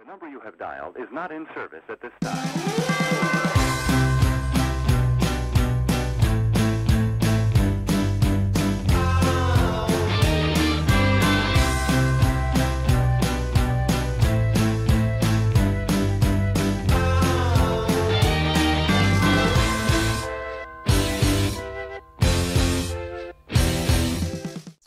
The number you have dialed is not in service at this time.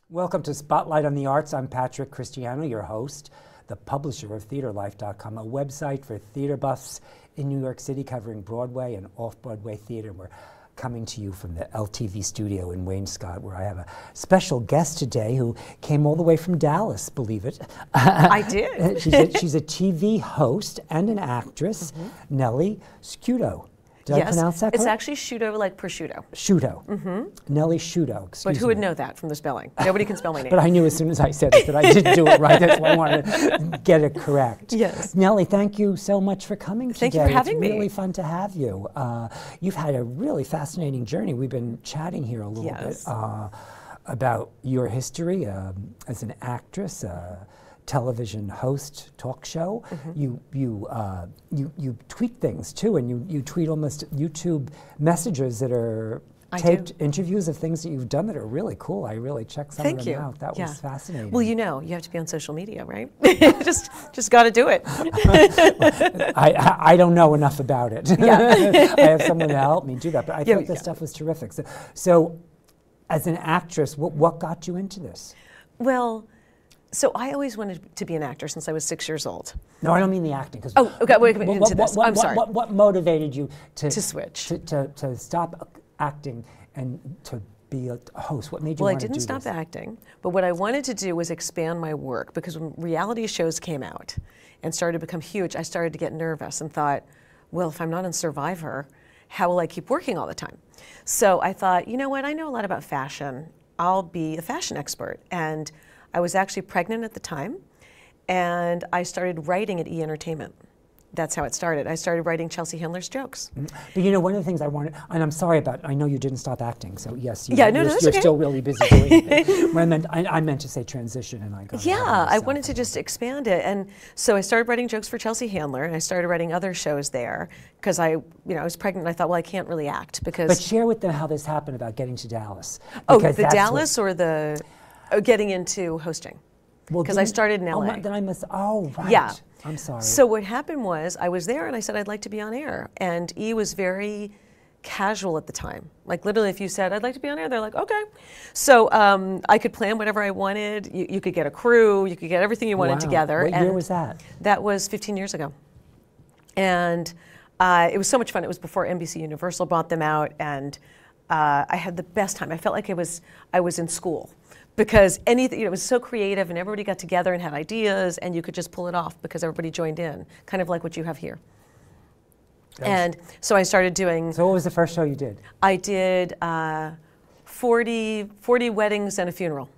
Welcome to Spotlight on the Arts. I'm Patrick Cristiano, your host, the publisher of TheaterLife.com, a website for theater buffs in New York City covering Broadway and off-Broadway theater. We're coming to you from the LTV studio in Wainscott, where I have a special guest today who came all the way from Dallas, believe it. I did. she's a TV host and an actress, Nellie Sciutto. Did I pronounce that correct? It's actually Sciutto, like prosciutto. Sciutto. Nellie Sciutto, excuse me. But who would know that from the spelling? Nobody can spell my name. But I knew as soon as I said it that I didn't do it right. That's why I wanted to get it correct. Yes. Nellie, thank you so much for coming today. Thank you for having me. It's really fun to have you. You've had a really fascinating journey. We've been chatting here a little bit about your history as an actress, television host, talk show. You tweet things too, and you tweet almost YouTube messages that are taped interviews of things that you've done that are really cool. I really checked some of them out. That was fascinating. Well, you know, you have to be on social media, right? just got to do it. I don't know enough about it. I have someone to help me do that, but I thought this stuff was terrific. So as an actress, what got you into this? Well, so I always wanted to be an actor since I was 6 years old. No, I don't mean the acting. Oh, okay. Wait, into this. I'm sorry. What motivated you to switch? To stop acting and to be a host? What made you want to do this? Well, I didn't stop acting, but what I wanted to do was expand my work, because when reality shows came out and started to become huge, I started to get nervous and thought, well, if I'm not on Survivor, how will I keep working all the time? So I thought, you know what? I know a lot about fashion. I'll be a fashion expert. And I was actually pregnant at the time, and I started writing at E! Entertainment. That's how it started. I started writing Chelsea Handler's jokes. But you know, one of the things I wanted, and I'm sorry about, I know you didn't stop acting, so yes, you're still really busy doing it. I meant to say transition, and I got I wanted to just expand it, and so I started writing jokes for Chelsea Handler, and I started writing other shows there, because I was pregnant, and I thought, well, I can't really act, because... But share with them how this happened about getting to Dallas. Oh, the Dallas or the... getting into hosting, because I started in LA. Then I must, right. Yeah. I'm sorry. So what happened was, I was there and I said I'd like to be on air, and E! was very casual at the time. Like literally, if you said I'd like to be on air, they're like, okay. So I could plan whatever I wanted. You could get a crew, you could get everything you wanted together. What year was that? That was 15 years ago. And it was so much fun. It was before NBC Universal bought them out, and I had the best time. I felt like I was in school, because anything, it was so creative, and everybody got together and had ideas, and you could just pull it off because everybody joined in, kind of like what you have here. And so I started doing... So what was the first show you did? I did 40 weddings and a funeral.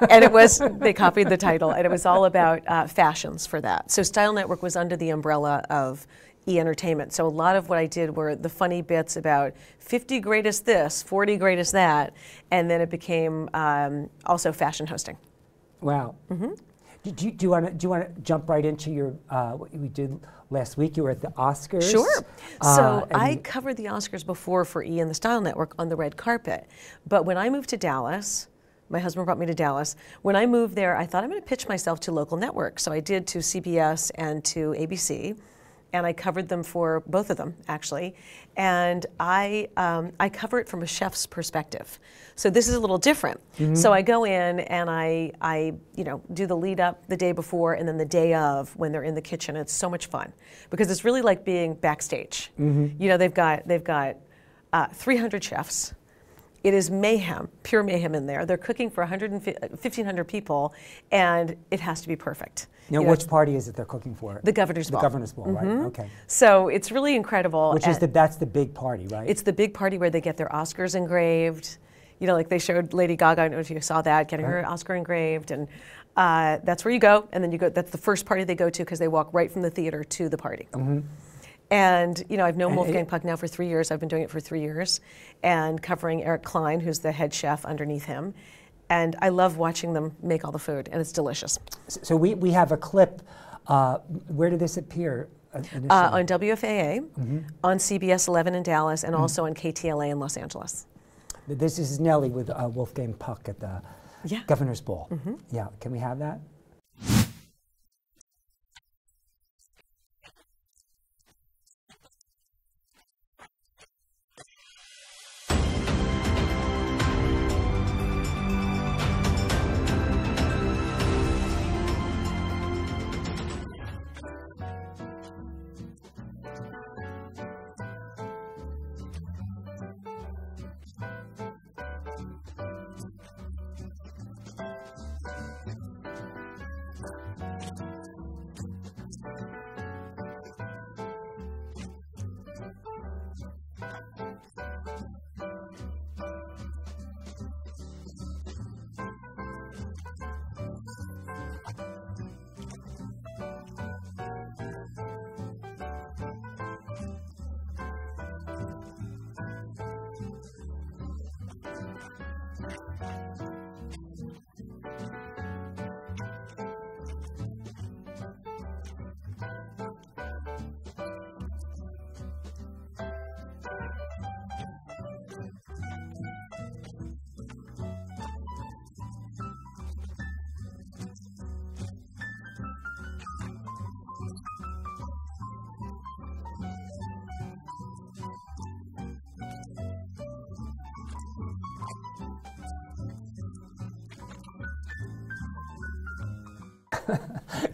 And it was, they copied the title, and it was all about fashions for that. So Style Network was under the umbrella of E! Entertainment. So a lot of what I did were the funny bits about 50 greatest this, 40 greatest that, and then it became also fashion hosting. Wow. Do you want to jump right into your what we did last week? You were at the Oscars. Sure. So I covered the Oscars before for E! and the Style Network on the red carpet, but when I moved to Dallas, my husband brought me to Dallas. When I moved there, I thought I'm going to pitch myself to local networks. So I did to CBS and to ABC. And I covered them for both of them, actually. And I cover it from a chef's perspective. So this is a little different. So I go in and I do the lead up the day before and then the day of when they're in the kitchen. It's so much fun because it's really like being backstage. You know, they've got 300 chefs. It is mayhem, pure mayhem in there. They're cooking for 1,500 people, and it has to be perfect. Now, which party is it they're cooking for? The Governor's Ball. The Governor's Ball, right? Okay. So it's really incredible. That's the big party, right? It's the big party where they get their Oscars engraved. You know, like they showed Lady Gaga, I don't know if you saw that, getting her Oscar engraved, and that's where you go, and then you go. That's the first party they go to because they walk right from the theater to the party. And you know, I've known Wolfgang Puck now for 3 years. I've been doing it for 3 years, and covering Eric Klein, who's the head chef underneath him. And I love watching them make all the food, and it's delicious. So we have a clip Where did this appear initially? On WFAA, on CBS 11 in Dallas, and also on KTLA in Los Angeles. This is Nellie with Wolfgang Puck at the Governor's Ball. Yeah, can we have that?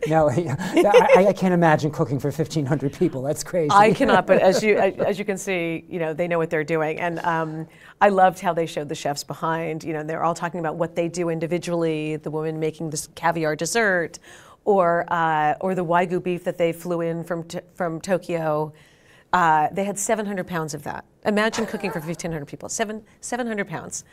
No, I can't imagine cooking for 1,500 people. That's crazy. I cannot, but as you can see, they know what they're doing. And I loved how they showed the chefs behind. They're all talking about what they do individually. The woman making this caviar dessert, or the Wagyu beef that they flew in from Tokyo. They had 700 pounds of that. Imagine cooking for 1,500 people. 700 pounds.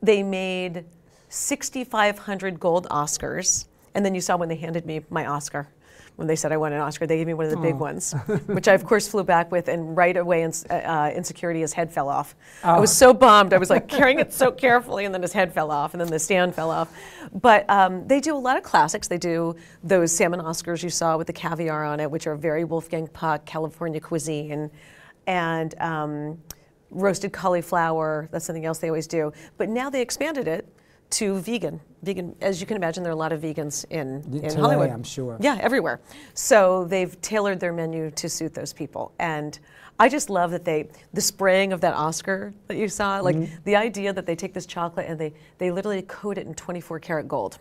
They made 6,500 gold Oscars. And then you saw when they handed me my Oscar, when they said I won an Oscar, they gave me one of the big ones, which I, of course, flew back with, and right away in security, his head fell off. I was so bummed. I was like carrying it so carefully, and then his head fell off, and then the stand fell off. But they do a lot of classics. They do those salmon Oscars you saw with the caviar on it, which are very Wolfgang Puck, California cuisine, and roasted cauliflower. That's something else they always do. But now they expanded it to vegan. As you can imagine, there are a lot of vegans in Hollywood. I'm sure. Yeah, everywhere. So they've tailored their menu to suit those people. And I just love that the spraying of that Oscar that you saw, like the idea that they take this chocolate and they literally coat it in 24 karat gold.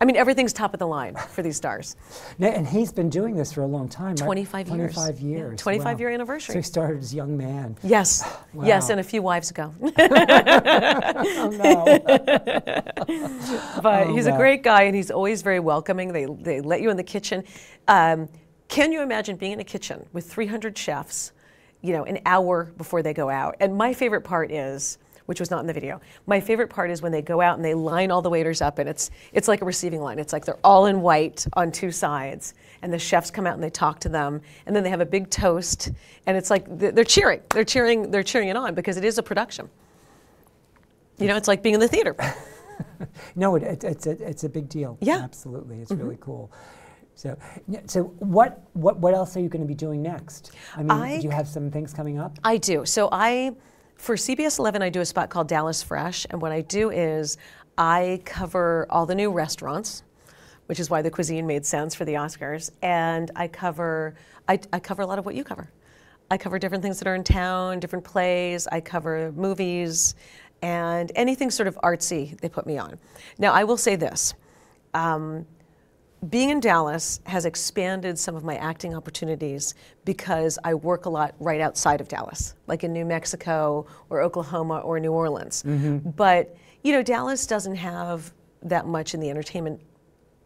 I mean, everything's top of the line for these stars. Now, and he's been doing this for a long time, right? 25 years. 25 years. Yeah, 25-year anniversary. So he started as a young man. Yes. Wow. Yes, and a few wives ago. Oh, no. But he's a great guy, and he's always very welcoming. They let you in the kitchen. Can you imagine being in a kitchen with 300 chefs, an hour before they go out? And my favorite part is, which was not in the video, my favorite part is when they go out and they line all the waiters up, and it's like a receiving line. It's like they're all in white on two sides, and the chefs come out and they talk to them, and then they have a big toast, and it's like they're cheering it on, because it is a production. It's like being in the theater. No, it's a big deal. Yeah, absolutely, it's really cool. So what else are you going to be doing next? I mean, do you have some things coming up? I do. So for CBS 11, I do a spot called Dallas Fresh, and what I do is I cover all the new restaurants, which is why the cuisine made sense for the Oscars, and I cover a lot of what you cover. I cover different things that are in town, different plays. I cover movies, and anything sort of artsy they put me on. Now, I will say this. Being in Dallas has expanded some of my acting opportunities because I work a lot right outside of Dallas, like in New Mexico or Oklahoma or New Orleans. But, Dallas doesn't have that much in the entertainment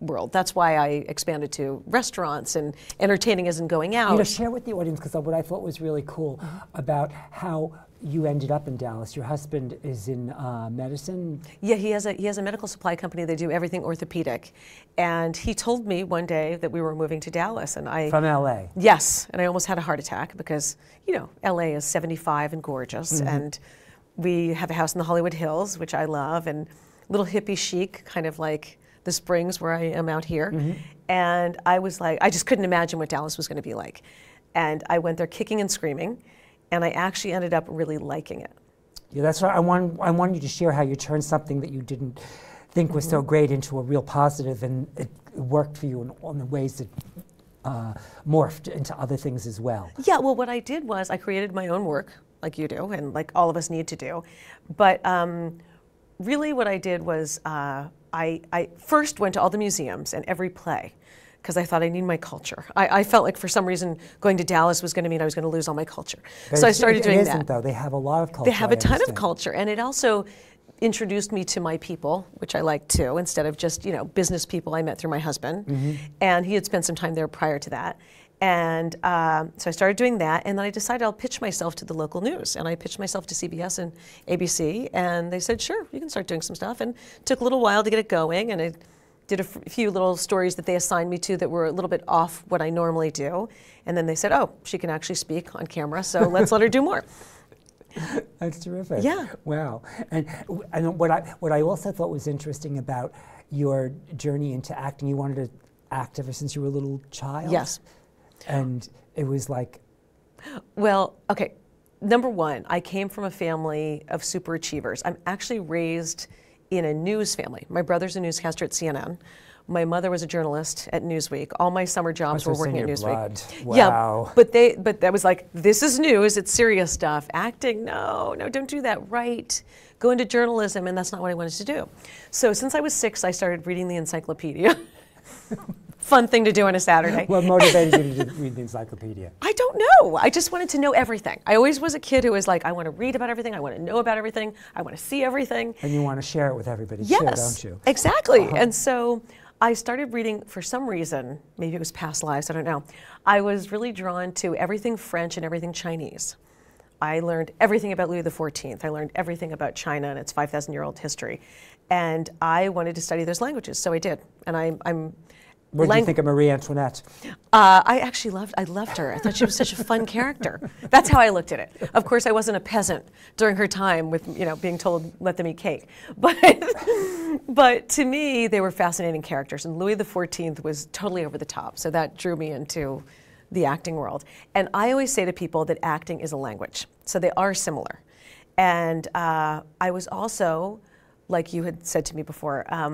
world. That's why I expanded to restaurants, and entertaining isn't going out. Share with the audience, because what I thought was really cool about how you ended up in Dallas. Your husband is in medicine? Yeah, he has a medical supply company. They do everything orthopedic. And he told me one day that we were moving to Dallas, and From LA? Yes, and I almost had a heart attack because, LA is 75 and gorgeous, and we have a house in the Hollywood Hills, which I love, and little hippie chic, kind of like the Springs where I am out here. And I was like, I just couldn't imagine what Dallas was going to be like. And I went there kicking and screaming, and I actually ended up really liking it. Yeah, that's right. I want you to share how you turned something that you didn't think was so great into a real positive, and it worked for you in the ways that morphed into other things as well. Yeah, well, what I did was I created my own work, like you do, and like all of us need to do. But really what I did was I first went to all the museums and every play, because I thought I need my culture. I felt like for some reason going to Dallas was going to mean I was going to lose all my culture. So I started doing that. It isn't, though. They have a lot of culture. They have a ton of culture, and it also introduced me to my people, which I like too, instead of just, you know, business people I met through my husband. And he had spent some time there prior to that. And so I started doing that, and then I decided I'll pitch myself to the local news. And I pitched myself to CBS and ABC, and they said, sure, you can start doing some stuff. And it took a little while to get it going, and I did a few little stories that they assigned me to that were a little bit off what I normally do. And then they said, oh, she can actually speak on camera, so let's let her do more. That's terrific. Yeah. Wow. And what I also thought was interesting about your journey into acting, you wanted to act ever since you were a little child? Yes. And it was like... Well, okay. Number one, I came from a family of super achievers. I'm actually raised in a news family. My brother's a newscaster at CNN. My mother was a journalist at Newsweek. All my summer jobs were working at Newsweek. Wow. Yeah, but that was like, this is news, it's serious stuff. Acting, no, don't do that. Right. Go into journalism, and that's not what I wanted to do. So since I was 6, I started reading the encyclopedia. Fun thing to do on a Saturday. What motivated you to read the encyclopedia? I don't know. I just wanted to know everything. I always was a kid who was like, I want to read about everything, I want to know about everything, I want to see everything. And you want to share it with everybody too, don't you? Exactly. And so I started reading, for some reason, maybe it was past lives, I don't know. I was really drawn to everything French and everything Chinese. I learned everything about Louis XIV. I learned everything about China and its 5,000-year-old history. And I wanted to study those languages, so I did. And I'm What did you think of Marie Antoinette? I actually loved her. I thought she was such a fun character. That's how I looked at it. Of course, I wasn't a peasant during her time with, you know, being told, let them eat cake. But to me, they were fascinating characters. And Louis XIV was totally over the top. So that drew me into the acting world. And I always say to people that acting is a language. So they are similar. And I was also, like you had said to me before, I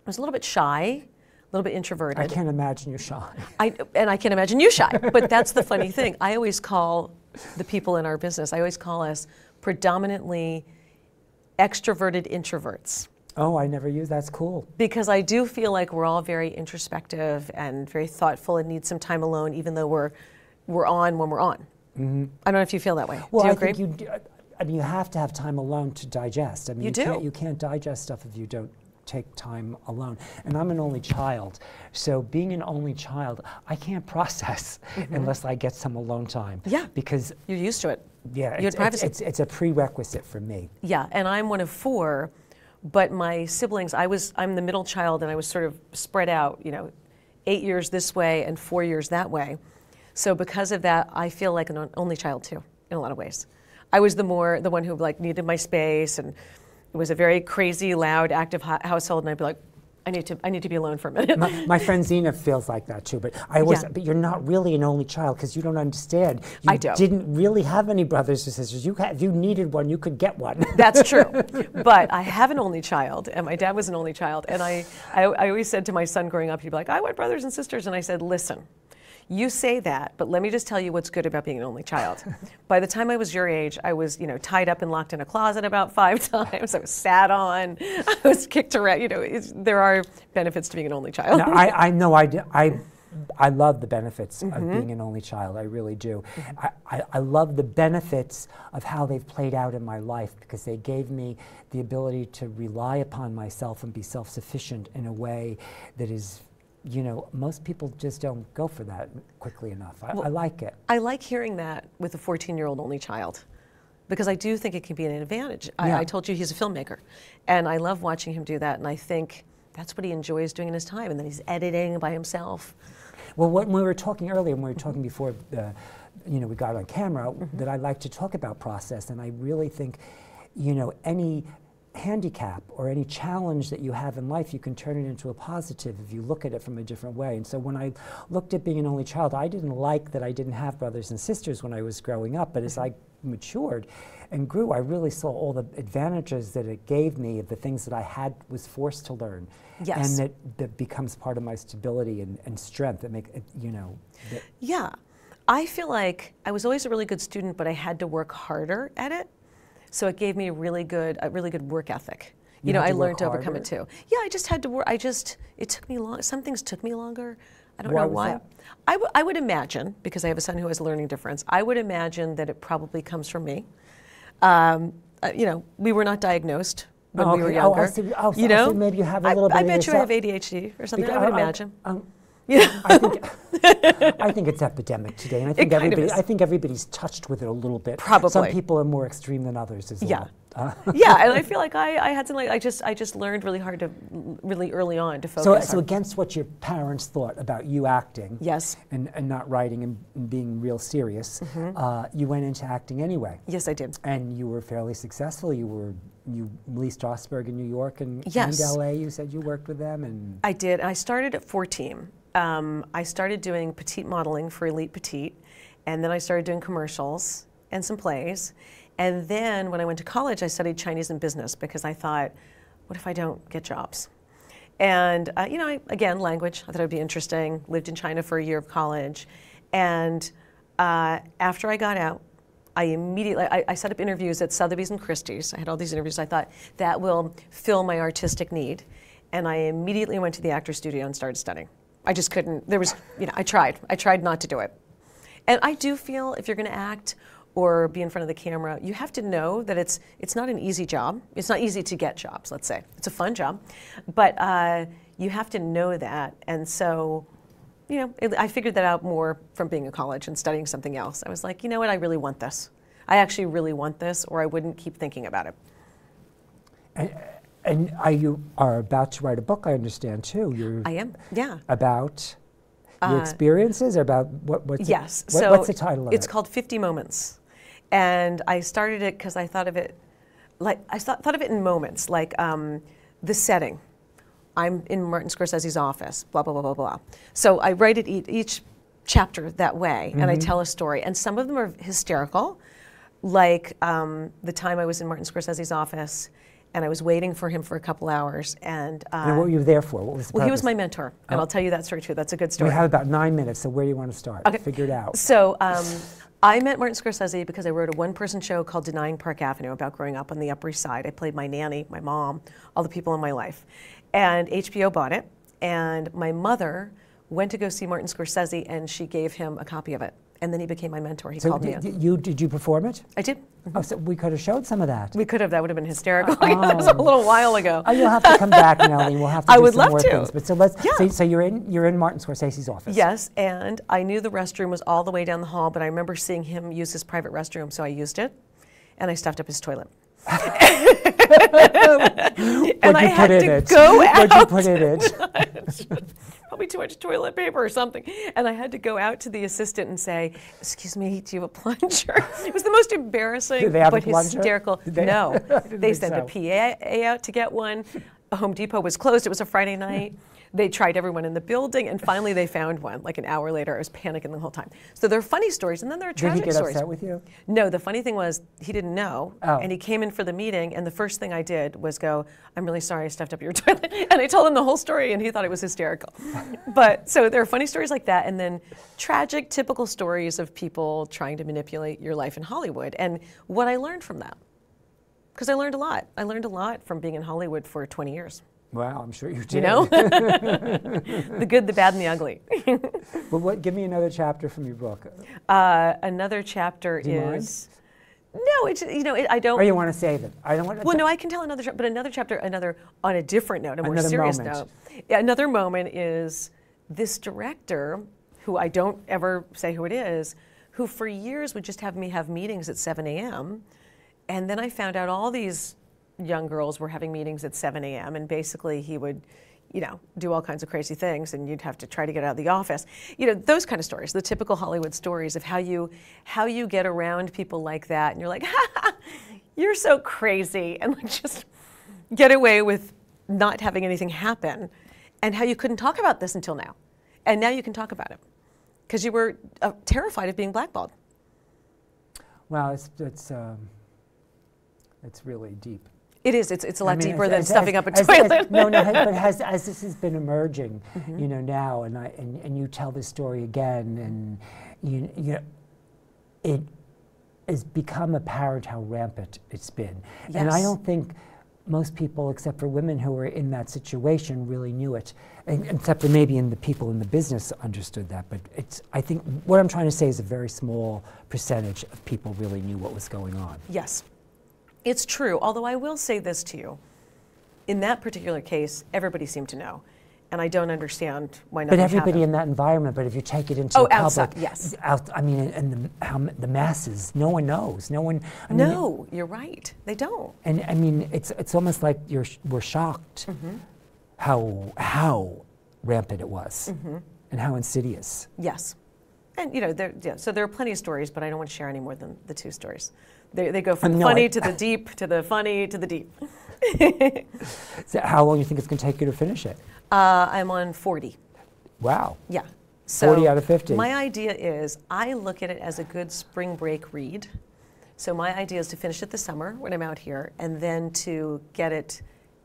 was a little bit shy, a little bit introverted. I can't imagine you're shy. And I can't imagine you shy. But that's the funny thing. I always call the people in our business, I always call us predominantly extroverted introverts. Oh, I never used that's cool. Because I do feel like we're all very introspective and very thoughtful and need some time alone, even though we're on when we're on. Mm-hmm. I don't know if you feel that way. Well, do you agree? Think I mean, you have to have time alone to digest. I mean, you can't digest stuff if you don't take time alone. And I'm an only child, so being an only child, I can't process unless I get some alone time. Yeah, because you're used to it. Yeah, it's a prerequisite for me. Yeah, and I'm one of 4. But my siblings, I'm the middle child, and I was sort of spread out, 8 years this way and 4 years that way. So because of that, I feel like an only child too, in a lot of ways. I was the one who needed my space, and it was a very crazy, loud, active household, and I'd be like, I need to be alone for a minute. My friend Zena feels like that too, but but you're not really an only child because you don't understand. I don't. Didn't really have any brothers or sisters. If you needed one, you could get one. That's true. But I have an only child, and my dad was an only child, and I always said to my son growing up, he'd be like, I want brothers and sisters, and I said, listen, you say that, but let me just tell you what's good about being an only child. By the time I was your age, I was, tied up and locked in a closet about 5 times. I was sat on. I was kicked around. There are benefits to being an only child. No, I know. I love the benefits of being an only child. I really do. I love the benefits of how they've played out in my life because they gave me the ability to rely upon myself and be self-sufficient in a way that is, most people just don't go for that quickly enough. I like it. I like hearing that with a 14-year-old only child because I do think it can be an advantage. Yeah. I told you he's a filmmaker, and I love watching him do that, and I think that's what he enjoys doing in his time, and then he's editing by himself. Well, when we were talking earlier, when we were talking before we got on camera, that I like to talk about process, and I really think, any handicap or any challenge that you have in life, you can turn it into a positive if you look at it from a different way. And so when I looked at being an only child, I didn't like that I didn't have brothers and sisters when I was growing up, but as I matured and grew, I really saw all the advantages that it gave me of the things that I was forced to learn. Yes. And that becomes part of my stability and strength that make it, Yeah. I feel like I was always a really good student, but I had to work harder at it. So it gave me a really good work ethic. You know, I learned to overcome it too. Yeah, I just had to work. It took me long. Some things took me longer. I don't know why. I would imagine, because I have a son who has a learning difference, I would imagine that it probably comes from me. We were not diagnosed when we were younger. So maybe you have a little bit I of bet you I have ADHD or something, I would imagine. I think it's epidemic today, and I think everybody's touched with it a little bit. Probably. Some people are more extreme than others as well. Yeah, and I feel like I had something. I just learned really hard really early on to focus. So against what your parents thought about you acting, yes, and not writing and being real serious, you went into acting anyway. Yes, I did. And you were fairly successful. You Lee Strasberg in New York and LA. You said you worked with them, and I did. I started at 14. I started doing petite modeling for Elite Petite, and then I started doing commercials and some plays. And then when I went to college, I studied Chinese and business because I thought, what if I don't get jobs? And again, language, I thought it would be interesting. Lived in China for a year of college. And after I got out, I immediately, I set up interviews at Sotheby's and Christie's. I had all these interviews. I thought that will fill my artistic need. And I immediately went to the actor's studio and started studying. I just couldn't, I tried not to do it. And I do feel if you're going to act or be in front of the camera, you have to know that it's not an easy job. It's not easy to get jobs, let's say. It's a fun job. But you have to know that. And so, I figured that out more from being in college and studying something else. I was like, you know what, I really want this. I actually really want this, or I wouldn't keep thinking about it. And you are about to write a book, I understand, too. I am, yeah. About your experiences, or about what's yes. What's the title of it? It's called 50 Moments. And I started it because I thought of it, thought of it in moments, like the setting. I'm in Martin Scorsese's office, blah, blah, blah, blah, blah. So I write it each chapter that way, and I tell a story. And some of them are hysterical, like the time I was in Martin Scorsese's office, and I was waiting for him for a couple hours. And what were you there for? What was the purpose? He was my mentor, and I'll tell you that story too. That's a good story. We have about 9 minutes, so where do you want to start? Okay. Figure it out. So I met Martin Scorsese because I wrote a one-person show called Denying Park Avenue about growing up on the Upper East Side. I played my nanny, my mom, all the people in my life. And HBO bought it, and my mother went to go see Martin Scorsese, and she gave him a copy of it. And then he became my mentor. He called me in. Did you perform it? I did. Oh, so we could have showed some of that. We could have. That would have been hysterical. That was a little while ago. You'll have to come back, Nellie. We'll have to do some more things. But so you're in Martin Scorsese's office. Yes, and I knew the restroom was all the way down the hall, but I remember seeing him use his private restroom, so I used it, and I stuffed up his toilet. And I had to go out. What'd you put in it? Probably too much toilet paper or something. And I had to go out to the assistant and say, "Excuse me, do you have a plunger?" It was the most embarrassing but hysterical. No, they sent a PA out to get one. Home Depot was closed. It was a Friday night. They tried everyone in the building, and finally they found one. Like an hour later, I was panicking the whole time. So there are funny stories, and then there are tragic stories. Did he get upset with you? No, the funny thing was he didn't know, and he came in for the meeting, and the first thing I did was go, "I'm really sorry I stuffed up your toilet," and I told him the whole story, and he thought it was hysterical. But so there are funny stories like that, and then tragic, typical stories of people trying to manipulate your life in Hollywood, and what I learned from that. Because I learned a lot. I learned a lot from being in Hollywood for 20 years. Wow, I'm sure you did. You know? The good, the bad, and the ugly. Well, give me another chapter from your book. Another chapter is... No, it's, I don't... Or you want to save it? I don't want to... Well, no, I can tell another chapter, but another chapter, on a different note, a more serious note. Yeah, another moment is this director, who I don't ever say who it is, who for years would just have me have meetings at 7 a.m., and then I found out all these young girls were having meetings at 7 a.m. and basically he would, do all kinds of crazy things, and you'd have to try to get out of the office. Those kind of stories, the typical Hollywood stories of how you get around people like that, and you're like, "Ha, you're so crazy," and like just get away with not having anything happen, and how you couldn't talk about this until now. And now you can talk about it because you were terrified of being blackballed. Well, it's really deep. It is. It's a lot deeper than stuffing up a toilet. But as this has been emerging, you know, now, and you tell this story again, and you know, it has become apparent how rampant it's been. Yes. And I don't think most people, except for women who were in that situation, really knew it. And, except for maybe in the people in the business understood that. But I think what I'm trying to say is a very small percentage of people really knew what was going on. Yes, it's true. Although I will say this to you. In that particular case, everybody seemed to know. And I don't understand why nothing happened. But everybody in that environment, but if you take it into the public, outside, yes. I mean, and the masses, no one knows. No one. No, you're right. They don't. And I mean, it's almost like we're shocked how rampant it was and how insidious. Yes. And, you know, so there are plenty of stories, but I don't want to share any more than the 2 stories. They go from the funny to the deep to the funny to the deep. So how long do you think it's going to take you to finish it? I'm on 40. Wow. Yeah. So 40 out of 50. My idea is I look at it as a good spring break read. So my idea is to finish it this summer when I'm out here, and then to get it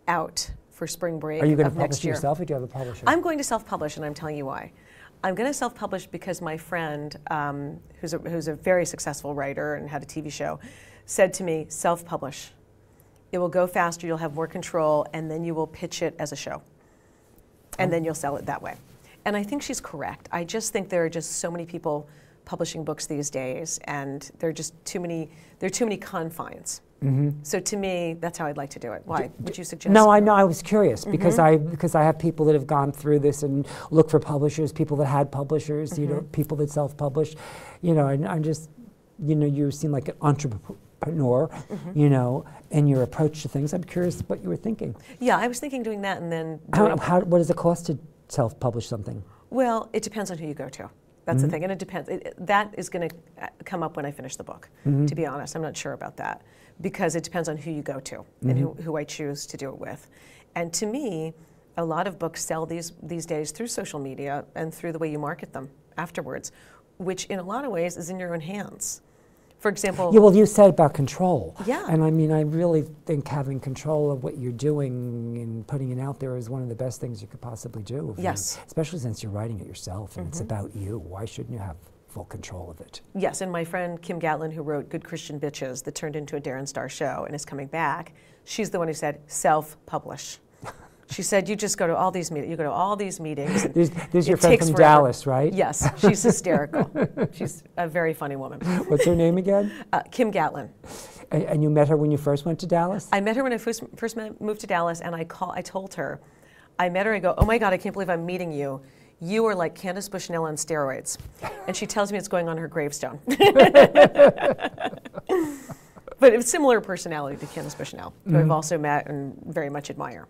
out for spring break. Are you going to next publish year. yourself, or do you have a publisher? I'm going to self-publish, and I'm telling you why. I'm going to self-publish because my friend, who's a very successful writer and had a TV show, said to me, self-publish. It will go faster, you'll have more control, and then you will pitch it as a show. And then you'll sell it that way. And I think she's correct. I just think there are just so many people publishing books these days, and there are just too many confines. So to me, that's how I'd like to do it. Why? Would you suggest? No, I know. I was curious because I have people that have gone through this and look for publishers, people that had publishers, you know, people that self-publish, you know, and I'm just, you know, you seem like an entrepreneur, you know, and your approach to things. I'm curious what you were thinking. Yeah, I was thinking doing that, and then what does it cost to self-publish something? Well, it depends on who you go to. That's the thing, and it depends. That is going to come up when I finish the book, to be honest. I'm not sure about that, because it depends on who you go to and who I choose to do it with. And to me, a lot of books sell these days through social media and through the way you market them afterwards, which in a lot of ways is in your own hands. For example... Yeah, well, you said about control. Yeah. And I mean, I really think having control of what you're doing and putting it out there is one of the best things you could possibly do. Yes. Especially since you're writing it yourself and it's about you. Why shouldn't you have full control of it? Yes, and my friend Kim Gatlin, who wrote Good Christian Bitches, that turned into a Darren Star show and is coming back, she's the one who said, self-publish. She said, you just go to all these meetings. You go to all these meetings. There's your friend from Dallas, right? Yes, she's hysterical. She's a very funny woman. What's her name again? Kim Gatlin. And you met her when you first went to Dallas? I met her when I first moved to Dallas, and I told her, I met her, I go, oh my God, I can't believe I'm meeting you. You are like Candace Bushnell on steroids. And she tells me it's going on her gravestone. But it's similar personality to Candace Bushnell, who I've also met and very much admire.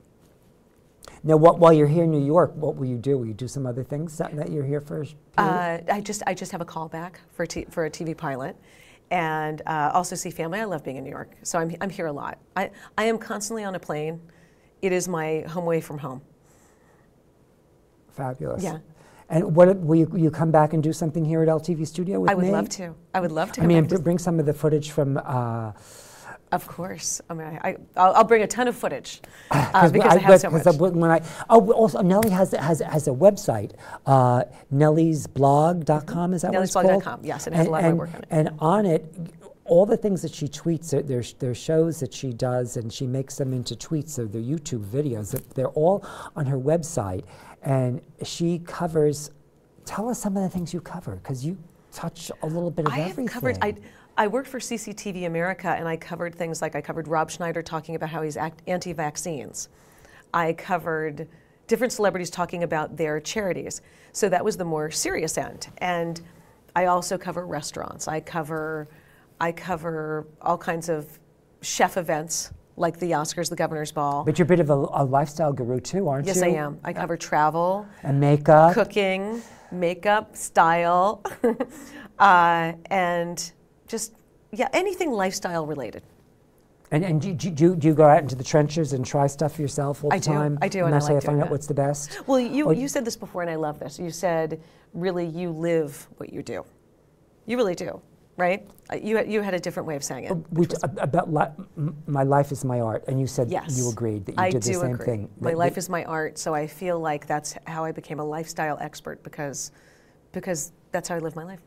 Now, while you're here in New York, what will you do? Will you do some other things that you're here for? I just have a callback for a TV pilot, and also see family. I love being in New York, so I'm here a lot. I am constantly on a plane. It is my home away from home. Fabulous. Yeah. And will you come back and do something here at LTV Studio with me? I would love to. I would love to. I mean, bring some of the footage from. Of course. I mean, I'll bring a ton of footage because I have so much. Also, Nellie has a website, nelliesblog.com, is that what it's called? Nelliesblog.com, yes, it has a lot of my work on it. And on it, all the things that she tweets, there's shows that she does, and she makes them into tweets, so they're YouTube videos. They're all on her website, and she covers, tell us some of the things you cover, because you touch a little bit of everything. I worked for CCTV America, and I covered things like I covered Rob Schneider talking about how he's anti-vaccines. I covered different celebrities talking about their charities. So that was the more serious end. And I also cover restaurants. I cover all kinds of chef events, like the Oscars, the Governor's Ball. But you're a bit of a lifestyle guru too, aren't you? Yes, I am. I cover travel. And makeup. Cooking, makeup, style, and just, anything lifestyle related. And do you go out into the trenches and try stuff yourself all the time? I do, and and I that's how you like find doing out that. what's the best? Well, you said this before, and I love this. You said, really, you live what you do. You really do, right? You had a different way of saying it. My life is my art, and you said yes, you agreed that you did the same agree. thing. My life is my art, so I feel like that's how I became a lifestyle expert because that's how I live my life.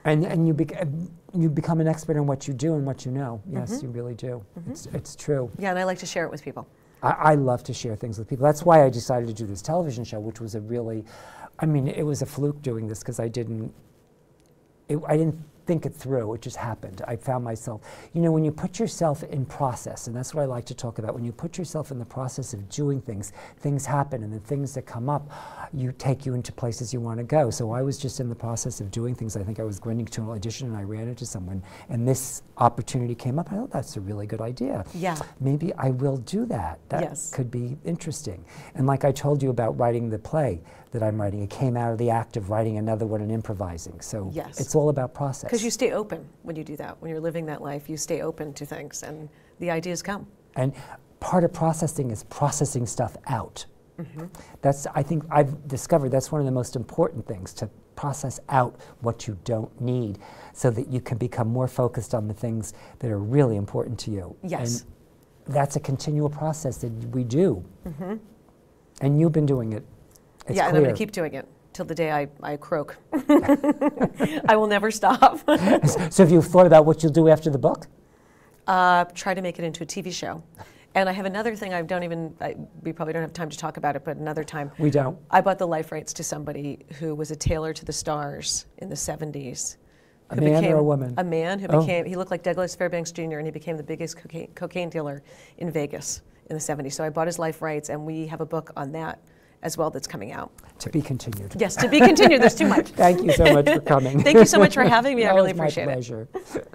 And you become an expert in what you do and what you know. Yes, you really do. It's true. Yeah, and I like to share it with people. I love to share things with people. That's why I decided to do this television show, which was it was a fluke doing this because I didn't think it through. It just happened. I found myself, when you put yourself in process, and that's what I like to talk about, when you put yourself in the process of doing things, things happen, and the things that come up, take you into places you want to go. So I was just in the process of doing things. I think I was going to an audition, and I ran into someone, and this opportunity came up. I thought, that's a really good idea. Yeah. Maybe I will do that. That could be interesting. And like I told you about writing the play that I'm writing, it came out of the act of writing another one and improvising. So it's all about process. Because you stay open when you do that. When you're living that life, you stay open to things, and the ideas come. And part of processing is processing stuff out. I think I've discovered that's one of the most important things, to process out what you don't need so that you can become more focused on the things that are really important to you. Yes. And that's a continual process that we do. And you've been doing it. It's and I'm going to keep doing it till the day I croak. I will never stop. So have you thought about what you'll do after the book? Try to make it into a TV show. And I have another thing we probably don't have time to talk about it, but another time. We don't. I bought the life rights to somebody who was a tailor to the stars in the 70s. A man or a woman? A man who became, he looked like Douglas Fairbanks Jr., and he became the biggest cocaine dealer in Vegas in the 70s. So I bought his life rights, and we have a book on that as well that's coming out. To be continued. Yes, to be continued. There's too much. Thank you so much for coming. Thank you so much for having me. I really appreciate it. That was my pleasure.